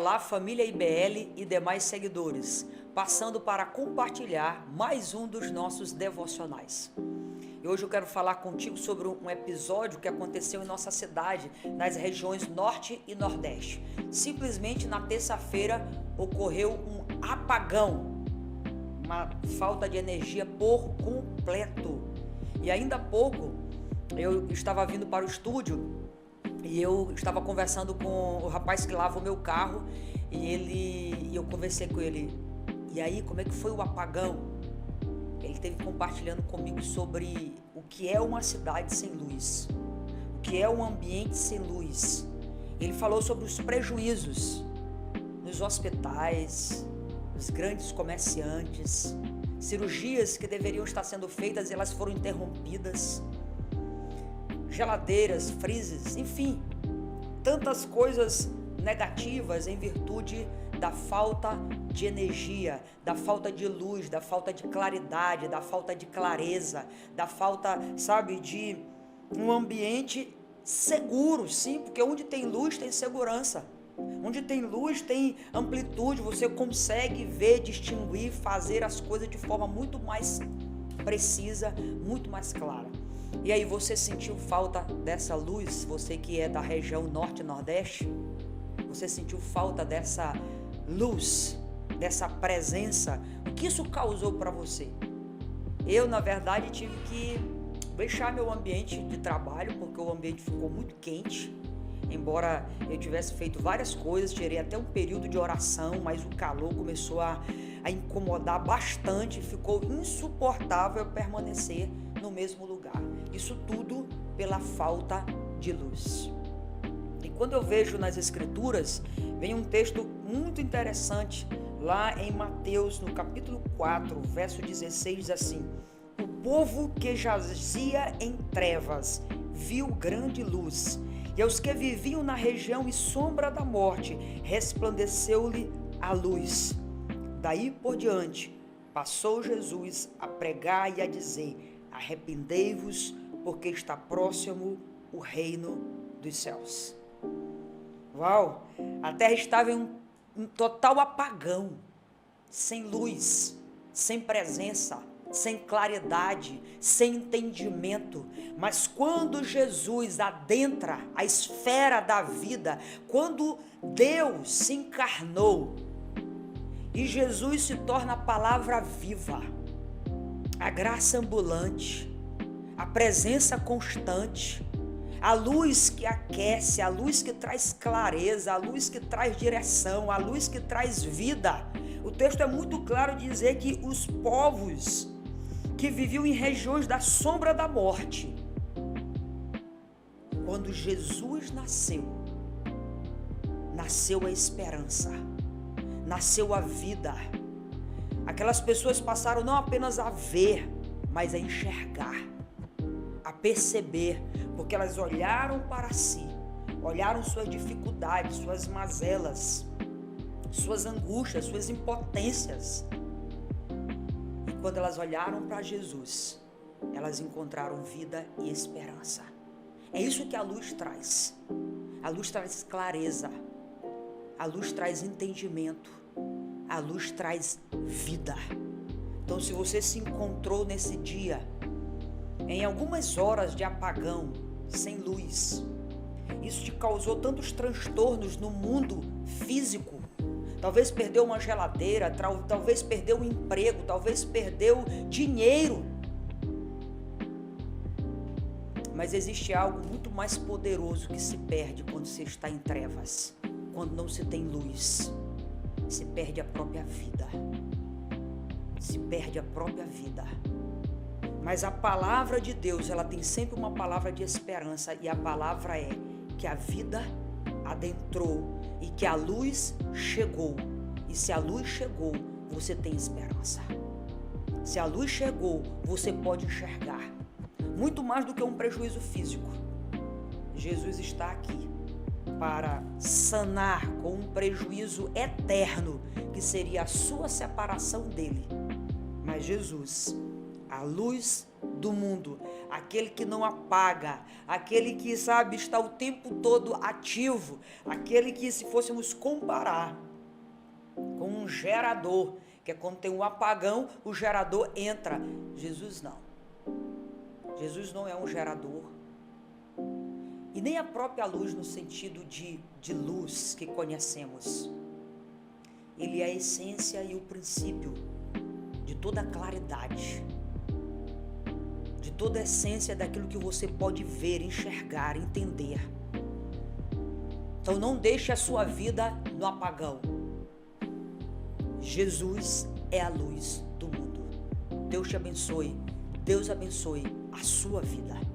Olá, família IBL e demais seguidores, passando para compartilhar mais um dos nossos devocionais. E hoje eu quero falar contigo sobre um episódio que aconteceu em nossa cidade, nas regiões Norte e Nordeste. Simplesmente na terça-feira ocorreu um apagão, uma falta de energia por completo. E ainda há pouco eu estava vindo para o estúdio e eu estava conversando com o rapaz que lava o meu carro e eu conversei com ele. E aí, como é que foi o apagão? Ele esteve compartilhando comigo sobre o que é uma cidade sem luz, o que é um ambiente sem luz. Ele falou sobre os prejuízos nos hospitais, nos grandes comerciantes, cirurgias que deveriam estar sendo feitas e elas foram interrompidas, geladeiras, freezers, enfim, tantas coisas negativas em virtude da falta de energia, da falta de luz, da falta de claridade, da falta de clareza, da falta, de um ambiente seguro, sim, porque onde tem luz tem segurança. Onde tem luz tem amplitude, você consegue ver, distinguir, fazer as coisas de forma muito mais precisa, muito mais clara. E aí, você sentiu falta dessa luz? Você que é da região Norte e Nordeste, você sentiu falta dessa luz, dessa presença? O que isso causou para você? Eu, na verdade, tive que deixar meu ambiente de trabalho, porque o ambiente ficou muito quente. Embora eu tivesse feito várias coisas, tirei até um período de oração, mas o calor começou a incomodar bastante, ficou insuportável permanecer no mesmo lugar. Isso tudo pela falta de luz. E quando eu vejo nas Escrituras, vem um texto muito interessante, lá em Mateus, no capítulo 4, verso 16, diz assim: o povo que jazia em trevas viu grande luz, e aos que viviam na região e sombra da morte, resplandeceu-lhe a luz. Daí por diante, passou Jesus a pregar e a dizer: arrependei-vos, porque está próximo o reino dos céus. Uau! A terra estava em um total apagão, sem luz, sem presença, sem claridade, sem entendimento. Mas quando Jesus adentra a esfera da vida, quando Deus se encarnou e Jesus se torna a palavra viva, a graça ambulante, a presença constante, a luz que aquece, a luz que traz clareza, a luz que traz direção, a luz que traz vida. O texto é muito claro de dizer que os povos que viviam em regiões da sombra da morte, quando Jesus nasceu, nasceu a esperança, nasceu a vida. Aquelas pessoas passaram não apenas a ver, mas a enxergar, a perceber, porque elas olharam para si, olharam suas dificuldades, suas mazelas, suas angústias, suas impotências. E quando elas olharam para Jesus, elas encontraram vida e esperança. É isso que a luz traz. A luz traz clareza, a luz traz entendimento, a luz traz vida. Então, se você se encontrou nesse dia, em algumas horas de apagão, sem luz, isso te causou tantos transtornos no mundo físico. Talvez perdeu uma geladeira, talvez perdeu um emprego, talvez perdeu dinheiro. Mas existe algo muito mais poderoso que se perde quando se está em trevas, quando não se tem luz. Se perde a própria vida. Se perde a própria vida. Mas a palavra de Deus, ela tem sempre uma palavra de esperança, e a palavra é que a vida adentrou e que a luz chegou. E se a luz chegou, você tem esperança. Se a luz chegou, você pode enxergar. Muito mais do que um prejuízo físico. Jesus está aqui para sanar com um prejuízo eterno, que seria a sua separação dele. Mas Jesus, a luz do mundo, aquele que não apaga, aquele que, sabe, está o tempo todo ativo, aquele que, se fôssemos comparar com um gerador, que é quando tem um apagão, o gerador entra. Jesus não. Jesus não é um gerador. E nem a própria luz no sentido de luz que conhecemos. Ele é a essência e o princípio de toda a claridade, de toda a essência daquilo que você pode ver, enxergar, entender. Então não deixe a sua vida no apagão. Jesus é a luz do mundo. Deus te abençoe. Deus abençoe a sua vida.